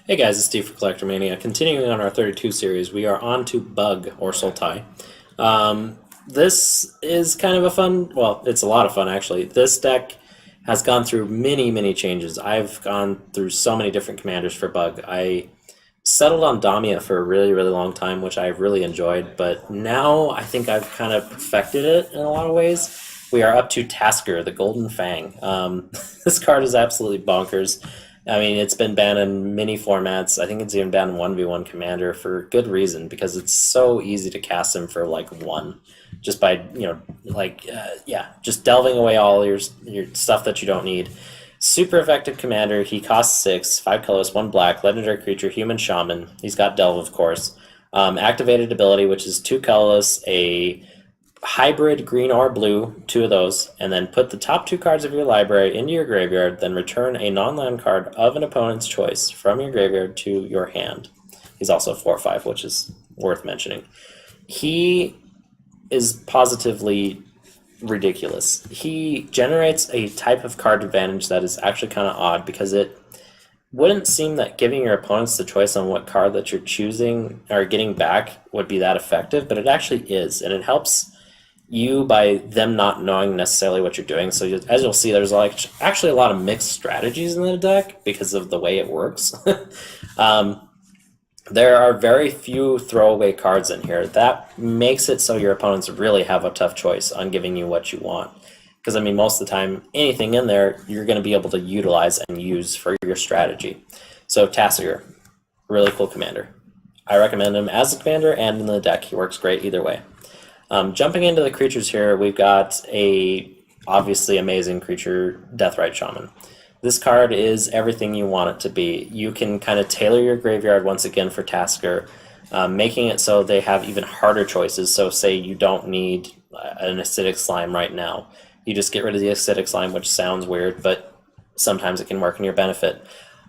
Hey guys, it's Steve for CollectorMania. Continuing on our 32 series, we are on to Bug, or Sultai. This is kind of a fun, well, it's a lot of fun actually. This deck has gone through many changes. I've gone through so many different commanders for Bug. I settled on Damia for a really long time, which I really enjoyed, but now I think I've kind of perfected it in a lot of ways. We are up to Tasigur, the Golden Fang. This card is absolutely bonkers. I mean, it's been banned in many formats. I think it's even banned in 1v1 Commander for good reason, because it's so easy to cast him for like one. Just by, just delving away all your stuff that you don't need. Super effective commander. He costs 6, 5 colors, 1 black, legendary creature, human shaman. He's got Delve, of course. Activated ability, which is 2 colorless, a hybrid green or blue, 2 of those, and then put the top 2 cards of your library into your graveyard, then return a non-land card of an opponent's choice from your graveyard to your hand. He's also 4/5, which is worth mentioning. He is positively ridiculous. He generates a type of card advantage that is actually kind of odd, because it wouldn't seem that giving your opponents the choice on what card that you're choosing or getting back would be that effective, but it actually is, and it helps you by them not knowing necessarily what you're doing. So as you'll see, there's actually a lot of mixed strategies in the deck because of the way it works. There are very few throwaway cards in here. That makes it so your opponents really have a tough choice on giving you what you want. Because, I mean, most of the time, anything in there, you're going to be able to utilize and use for your strategy. So, Tasigur, really cool commander. I recommend him as a commander and in the deck. He works great either way. Jumping into the creatures here, we've got a obviously amazing creature, Deathrite Shaman. This card is everything you want it to be. You can kind of tailor your graveyard once again for Tasigur, making it so they have even harder choices. So say you don't need an acidic slime right now. You just get rid of the acidic slime, which sounds weird, but sometimes it can work in your benefit.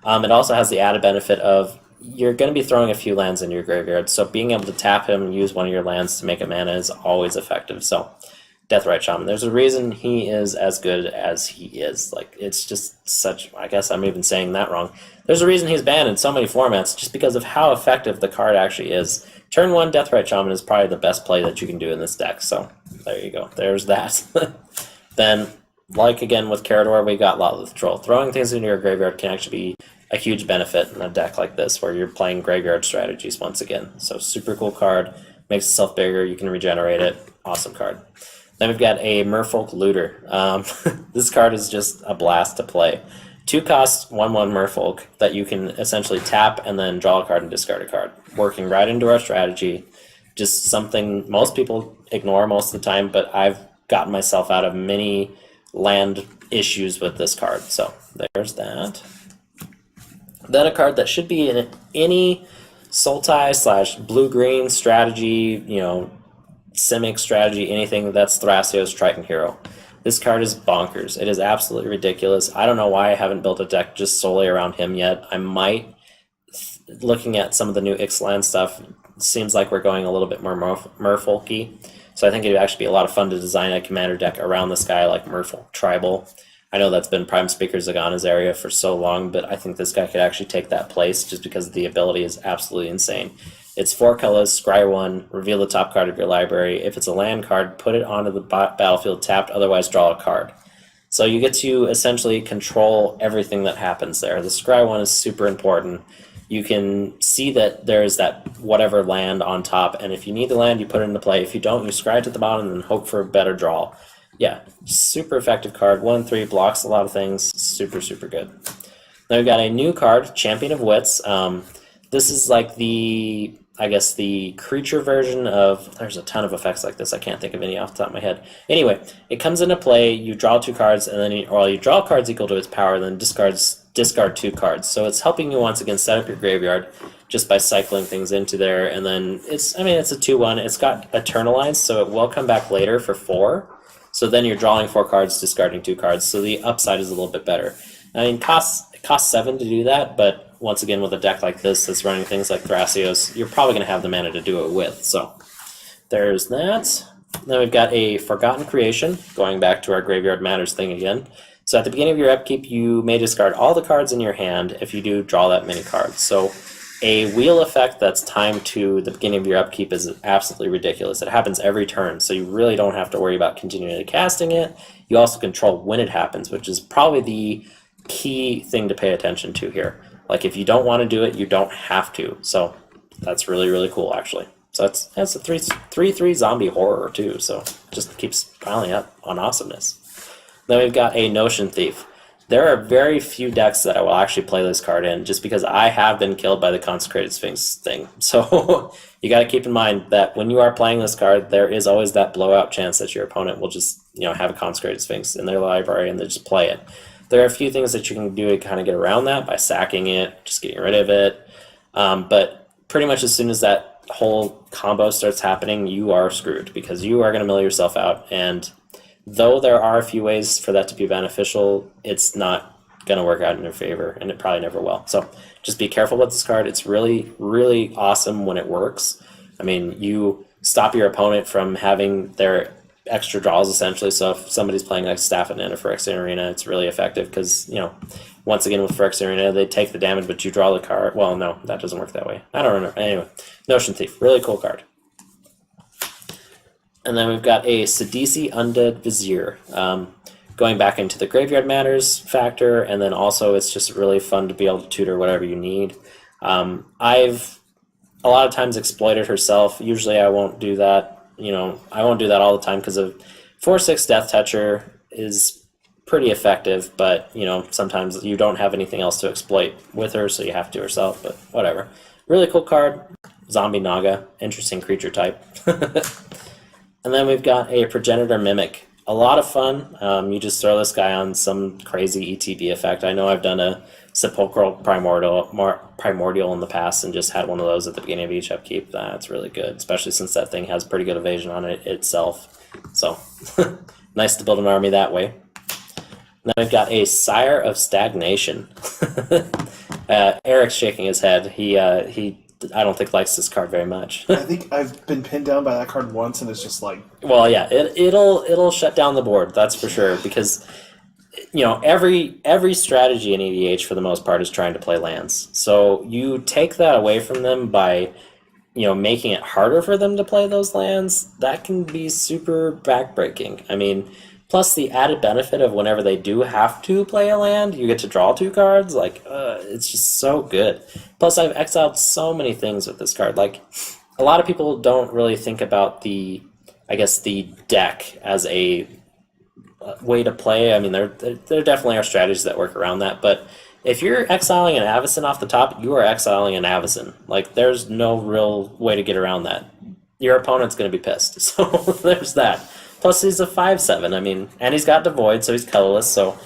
It also has the added benefit of you're going to be throwing a few lands in your graveyard, so being able to tap him and use one of your lands to make a mana is always effective. So Deathrite Shaman, there's a reason he is as good as he is. Like, it's just such, I guess I'm even saying that wrong. There's a reason he's banned in so many formats, just because of how effective the card actually is. Turn 1 Deathrite Shaman is probably the best play that you can do in this deck, so there you go. There's that. Then, like again with Carador, we got Lotleth Troll. Throwing things into your graveyard can actually be a huge benefit in a deck like this, where you're playing graveyard strategies once again. So super cool card, makes itself bigger, you can regenerate it, awesome card. Then we've got a Merfolk Looter. This card is just a blast to play. 2 cost, 1/1 Merfolk that you can essentially tap and then draw a card and discard a card. Working right into our strategy. Just something most people ignore most of the time, but I've gotten myself out of many land issues with this card. So there's that. Then a card that should be in any Sultai / blue-green strategy, Simic strategy, anything that's Thrasios Triton Hero. This card is bonkers. It is absolutely ridiculous. I don't know why I haven't built a deck just solely around him yet. I might. Looking at some of the new Ixalan stuff, it seems like we're going a little bit more Merfolky. So I think it would actually be a lot of fun to design a commander deck around this guy, like Merfolk Tribal. I know that's been Prime Speaker Zagana's area for so long, but I think this guy could actually take that place just because the ability is absolutely insane. It's 4 colors, scry 1, reveal the top card of your library. If it's a land card, put it onto the battlefield tapped, otherwise draw a card. So you get to essentially control everything that happens there. The scry 1 is super important. You can see that there's that whatever land on top, and if you need the land, you put it into play. If you don't, you scry it at the bottom and hope for a better draw. Yeah, super effective card. 1/3, blocks a lot of things. Super good. Then we've got a new card, Champion of Wits. This is like the creature version of, there's a ton of effects like this, I can't think of any off the top of my head. Anyway, it comes into play, you draw 2 cards, and then you draw cards equal to its power, then discard 2 cards. So it's helping you once again set up your graveyard just by cycling things into there, and then it's a 2/1, it's got Eternalize, so it will come back later for 4. So then you're drawing 4 cards, discarding 2 cards, so the upside is a little bit better. I mean, it costs 7 to do that, but once again, with a deck like this that's running things like Thrasios, you're probably going to have the mana to do it with. So there's that. Then we've got a Forgotten Creation, going back to our Graveyard Matters thing again. So at the beginning of your upkeep, you may discard all the cards in your hand. If you do, draw that many cards. So a wheel effect that's timed to the beginning of your upkeep is absolutely ridiculous. It happens every turn, so you really don't have to worry about continually casting it. You also control when it happens, which is probably the key thing to pay attention to here. Like, if you don't want to do it, you don't have to. So that's really, really cool, actually. So that's a 3/3 zombie horror, too, so it just keeps piling up on awesomeness. Then we've got a Notion Thief. There are very few decks that I will actually play this card in, just because I have been killed by the Consecrated Sphinx thing. So you got to keep in mind that when you are playing this card, there is always that blowout chance that your opponent will just, have a Consecrated Sphinx in their library and they just play it. There are a few things that you can do to kind of get around that by sacking it, just getting rid of it. But pretty much as soon as that whole combo starts happening, you are screwed, because you are going to mill yourself out. And though there are a few ways for that to be beneficial, it's not going to work out in your favor, and it probably never will. So just be careful with this card. It's really, really awesome when it works. I mean, you stop your opponent from having their extra draws, essentially. So if somebody's playing like Staff and Nana for Phyrexian Arena, it's really effective because, once again with Phyrexian Arena, they take the damage, but you draw the card. Well, no, that doesn't work that way. I don't remember. Anyway, Notion Thief, really cool card. And then we've got a Sidisi Undead Vizier. Going back into the Graveyard Matters factor, and then also it's just really fun to be able to tutor whatever you need. I've a lot of times exploited herself. Usually I won't do that. I won't do that all the time because of 4/6 Death Toucher is pretty effective, but sometimes you don't have anything else to exploit with her, so you have to herself, but whatever. Really cool card. Zombie Naga, interesting creature type. And then we've got a Progenitor Mimic. A lot of fun. You just throw this guy on some crazy ETB effect. I know I've done a Sepulchral Primordial in the past and just had one of those at the beginning of each upkeep. That's really good, especially since that thing has pretty good evasion on it itself. So nice to build an army that way. Then we've got a Sire of Stagnation. Eric's shaking his head. He I don't think likes this card very much. I think I've been pinned down by that card once, and it's just like... Well, yeah, it'll shut down the board, that's for sure, because every strategy in EDH for the most part is trying to play lands. So you take that away from them by making it harder for them to play those lands. That can be super backbreaking. I mean, plus the added benefit of whenever they do have to play a land, you get to draw 2 cards. Like, it's just so good. Plus, I've exiled so many things with this card. Like, a lot of people don't really think about the deck as a way to play. I mean, there definitely are strategies that work around that, but if you're exiling an Avacyn off the top, you are exiling an Avacyn. Like, there's no real way to get around that. Your opponent's going to be pissed. So there's that. Plus, he's a 5/7. I mean, and he's got Devoid, so he's colorless. So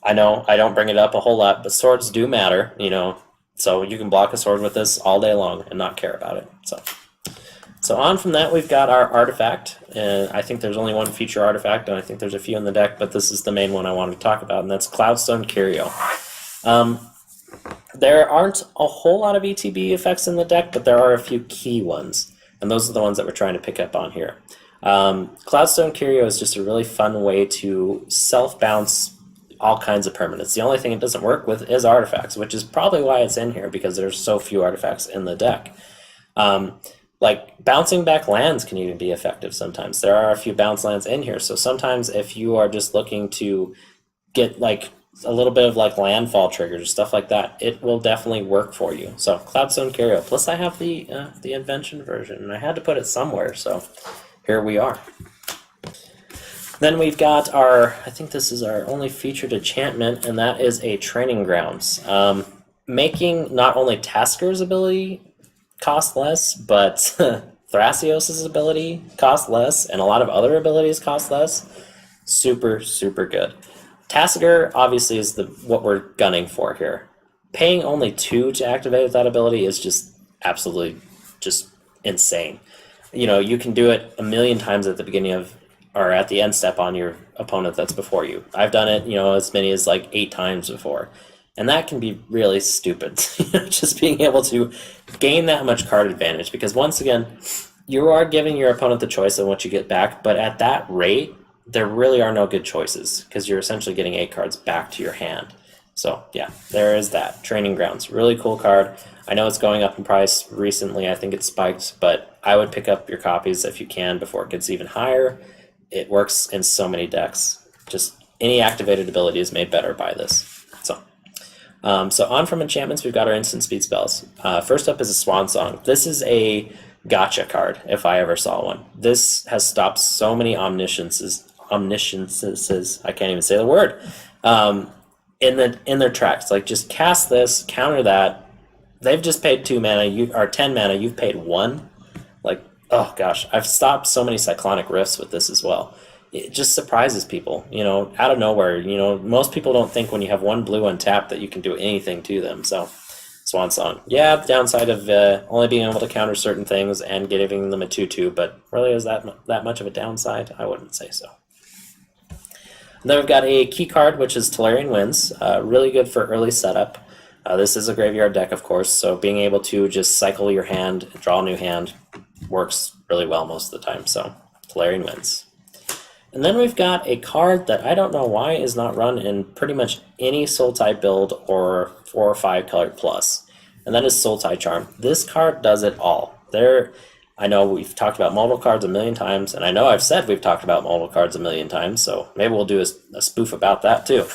I know I don't bring it up a whole lot, but swords do matter, So you can block a sword with this all day long and not care about it. So on from that, we've got our artifact. And I think there's only one feature artifact, and I think there's a few in the deck, but this is the main one I wanted to talk about, and that's Cloudstone Curio. There aren't a whole lot of ETB effects in the deck, but there are a few key ones, and those are the ones that we're trying to pick up on here. Cloudstone Curio is just a really fun way to self-bounce all kinds of permanents. The only thing it doesn't work with is artifacts, which is probably why it's in here, because there's so few artifacts in the deck. Like, bouncing back lands can even be effective sometimes. There are a few bounce lands in here, so sometimes if you are just looking to get like a little bit of like landfall triggers or stuff like that, it will definitely work for you. So Cloudstone Curio. Plus I have the Invention version, and I had to put it somewhere, so here we are. Then we've got I think this is our only featured enchantment, and that is a Training Grounds. Making not only Tassigur's ability cost less, but Thrasios' ability cost less, and a lot of other abilities cost less. Super, super good. Tasigur obviously is what we're gunning for here. Paying only 2 to activate with that ability is just absolutely just insane. You can do it a million times at the beginning of, or at the end step on your opponent that's before you. I've done it, as many as like 8 times before. And that can be really stupid, just being able to gain that much card advantage. Because once again, you are giving your opponent the choice of what you get back, but at that rate, there really are no good choices because you're essentially getting 8 cards back to your hand. So yeah, there is that. Training Grounds, really cool card. I know it's going up in price recently. I think it spiked, but I would pick up your copies if you can before it gets even higher. It works in so many decks. Just any activated ability is made better by this. So on from enchantments, we've got our instant speed spells. First up is a Swan Song. This is a gotcha card, if I ever saw one. This has stopped so many omnisciences, I can't even say the word, in their tracks. Like, just cast this, counter that. They've just paid 2 mana, or 10 mana, you've paid 1. Like, oh gosh, I've stopped so many Cyclonic Rifts with this as well. It just surprises people, out of nowhere. Most people don't think when you have 1 blue untapped that you can do anything to them. So, Swan Song. Yeah, the downside of only being able to counter certain things and giving them a 2/2, but really is that much of a downside? I wouldn't say so. And then we've got a key card, which is Tolarian Winds. Really good for early setup. This is a graveyard deck, of course, so being able to just cycle your hand, draw a new hand, works really well most of the time. So, Tolarian Winds. And then we've got a card that I don't know why is not run in pretty much any Sultai build or 4 or 5 colored plus, and that is Sultai Charm. This card does it all. I know we've talked about modal cards a million times, and I know I've said we've talked about modal cards a million times, so maybe we'll do a spoof about that too.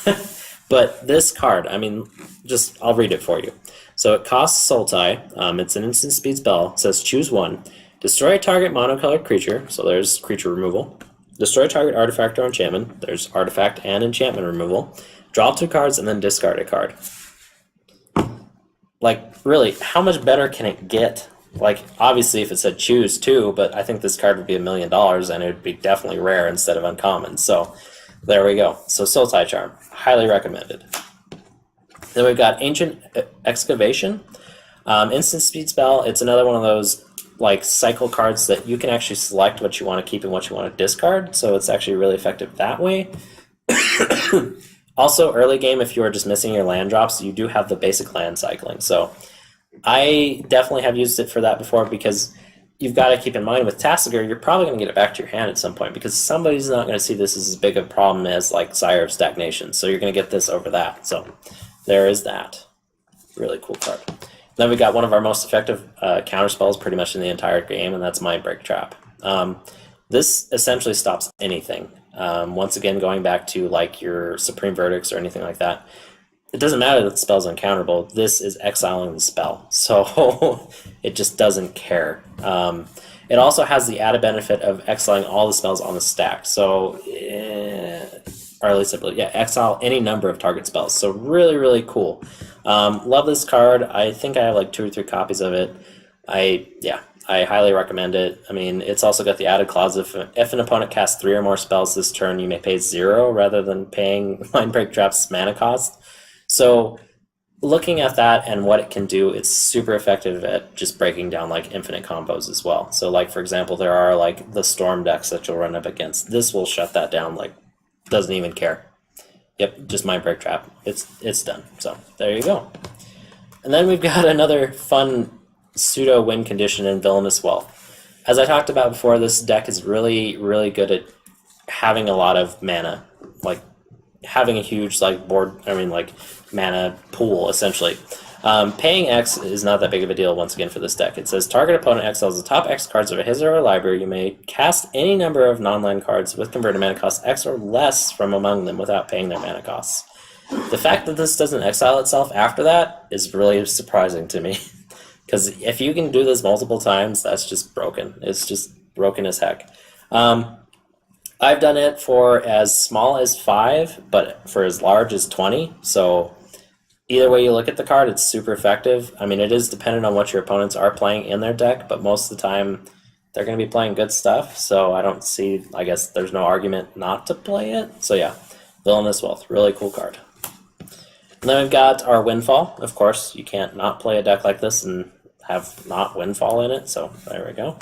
But this card, I'll read it for you. So it costs Sultai. It's an instant speed spell. It says choose 1. Destroy a target monocolored creature, so there's creature removal. Destroy target artifact or enchantment. There's artifact and enchantment removal. Draw 2 cards and then discard a card. Like, really, how much better can it get? Like, obviously if it said choose 2, but I think this card would be $1 million and it would be definitely rare instead of uncommon. So there we go. So Sultai Charm, highly recommended. Then we've got Ancient Excavation. Instant speed spell. It's another one of those like cycle cards that you can actually select what you want to keep and what you want to discard, so it's actually really effective that way. Also, early game, if you are just missing your land drops, you do have the basic land cycling. So I definitely have used it for that before, because you've got to keep in mind with Tasigur, you're probably going to get it back to your hand at some point, because somebody's not going to see this as big a problem as like Sire of Stagnation, so you're going to get this over that. So there is that. Really cool card. Then we got one of our most effective counter spells pretty much in the entire game, and that's Mindbreak Trap. This essentially stops anything. Once again, going back to like your Supreme Verdicts or anything like that, it doesn't matter that the spell's uncounterable. This is exiling the spell, so it just doesn't care. It also has the added benefit of exiling all the spells on the stack, so or at least exile any number of target spells. So really, really cool. Love this card. I think I have like 2 or 3 copies of it. I highly recommend it. I mean, it's also got the added clause if an opponent casts 3 or more spells this turn, you may pay 0 rather than paying Mindbreak Trap's mana cost. So looking at that and what it can do, it's super effective at just breaking down like infinite combos as well. So like, for example, there are like the Storm decks that you'll run up against. This will shut that down, like doesn't even care. Yep, just Mindbreak Trap. It's done. So there you go. And then we've got another fun pseudo win condition in Villainous Wealth. As I talked about before, this deck is really, really good at having a lot of mana, like having a huge mana pool essentially. Paying X is not that big of a deal once again for this deck. It says target opponent exiles the top X cards of his or her library. You may cast any number of non-land cards with converted mana cost X or less from among them without paying their mana costs. The fact that this doesn't exile itself after that is really surprising to me. Because if you can do this multiple times, that's just broken. It's just broken as heck. I've done it for as small as 5, but for as large as 20. So either way you look at the card, it's super effective. I mean, it is dependent on what your opponents are playing in their deck, but most of the time they're going to be playing good stuff. So I guess there's no argument not to play it. So yeah, Villainous Wealth, really cool card. And then we've got our Windfall. Of course, you can't not play a deck like this and have not Windfall in it. So there we go.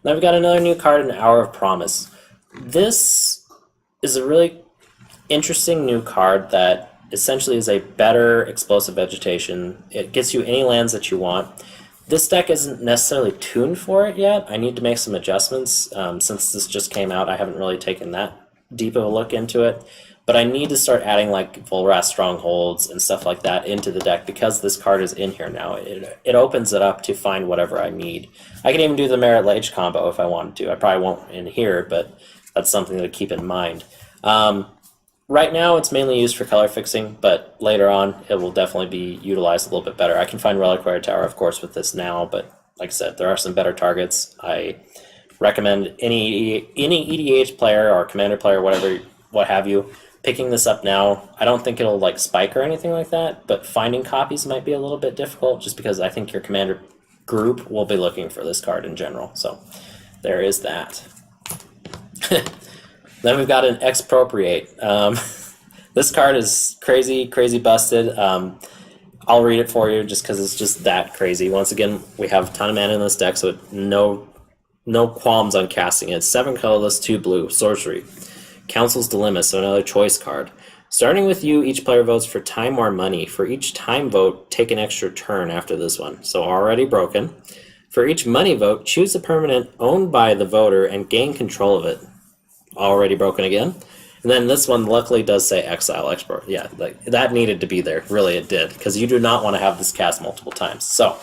Then we've got another new card, an Hour of Promise. This is a really interesting new card that essentially is a better explosive vegetation. It gets you any lands that you want. This deck isn't necessarily tuned for it yet. I need to make some adjustments. Since this just came out, I haven't really taken that deep of a look into it. But I need to start adding like Volrath Strongholds and stuff like that into the deck because this card is in here now. It opens it up to find whatever I need. I can even do the Merit Lage combo if I wanted to. I probably won't in here, but that's something to keep in mind. Right now it's mainly used for color fixing, but later on it will definitely be utilized a little bit better. I can find Reliquary Tower, of course, with this now, but like I said, there are some better targets. I recommend any EDH player or commander player, whatever, what have you, picking this up now. I don't think it'll like spike or anything like that, but finding copies might be a little bit difficult just because I think your commander group will be looking for this card in general. So there is that. Then we've got an Expropriate. This card is crazy, crazy busted. I'll read it for you just because it's just that crazy. Once again, we have a ton of mana in this deck, so no qualms on casting it. 7 colorless, 2 blue, sorcery. Council's Dilemma, so another choice card. Starting with you, each player votes for time or money. For each time vote, take an extra turn after this one. So already broken. For each money vote, choose a permanent owned by the voter and gain control of it. Already broken again. And then this one luckily does say Exile Export. Yeah, like, that needed to be there. Really, it did. Because you do not want to have this cast multiple times. So,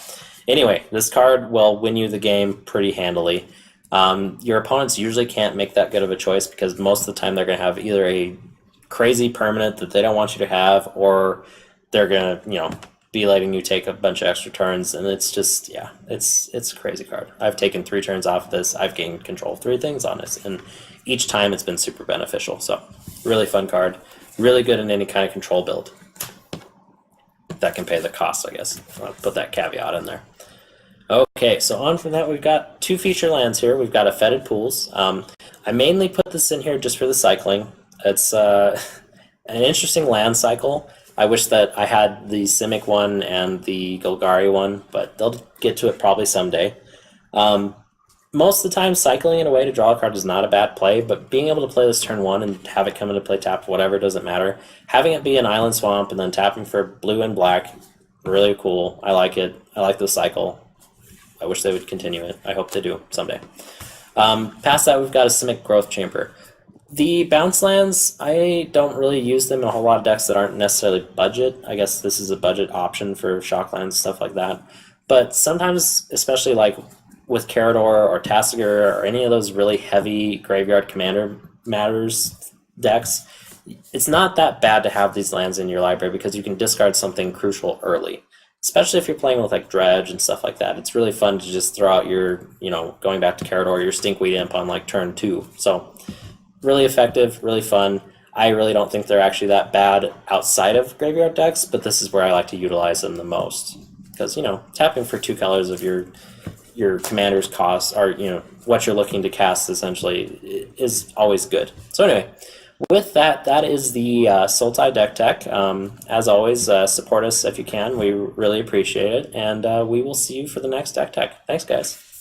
anyway, this card will win you the game pretty handily. Your opponents usually can't make that good of a choice because most of the time they're going to have either a crazy permanent that they don't want you to have, or they're going to, be letting you take a bunch of extra turns, and it's just, yeah, it's a crazy card. I've taken 3 turns off this. I've gained control of 3 things on this, and each time it's been super beneficial. So, really fun card. Really good in any kind of control build. That can pay the cost, I guess. I'll put that caveat in there. Okay, so on from that, we've got 2 feature lands here. We've got a Fetid Pools. I mainly put this in here just for the cycling. It's an interesting land cycle. I wish that I had the Simic one and the Golgari one, but they'll get to it probably someday. Most of the time, cycling it away to draw a card is not a bad play, but being able to play this turn 1 and have it come into play tapped, whatever, doesn't matter. Having it be an Island Swamp and then tapping for blue and black, really cool. I like it. I like the cycle. I wish they would continue it. I hope they do someday. Past that, we've got a Simic Growth Chamber. The bounce lands, I don't really use them in a whole lot of decks that aren't necessarily budget. I guess this is a budget option for shock lands, stuff like that. But sometimes, especially like with Carador or Tasigur or any of those really heavy graveyard commander matters decks, it's not that bad to have these lands in your library because you can discard something crucial early. Especially if you're playing with like Dredge and stuff like that. It's really fun to just throw out your, going back to Carador, your Stinkweed Imp on like turn 2. So really effective, really fun. I really don't think they're actually that bad outside of graveyard decks, but this is where I like to utilize them the most. Because, tapping for 2 colors of your commander's cost, or, what you're looking to cast essentially, is always good. So anyway, with that, that is the Sultai deck tech. As always, support us if you can. We really appreciate it, and we will see you for the next deck tech. Thanks, guys.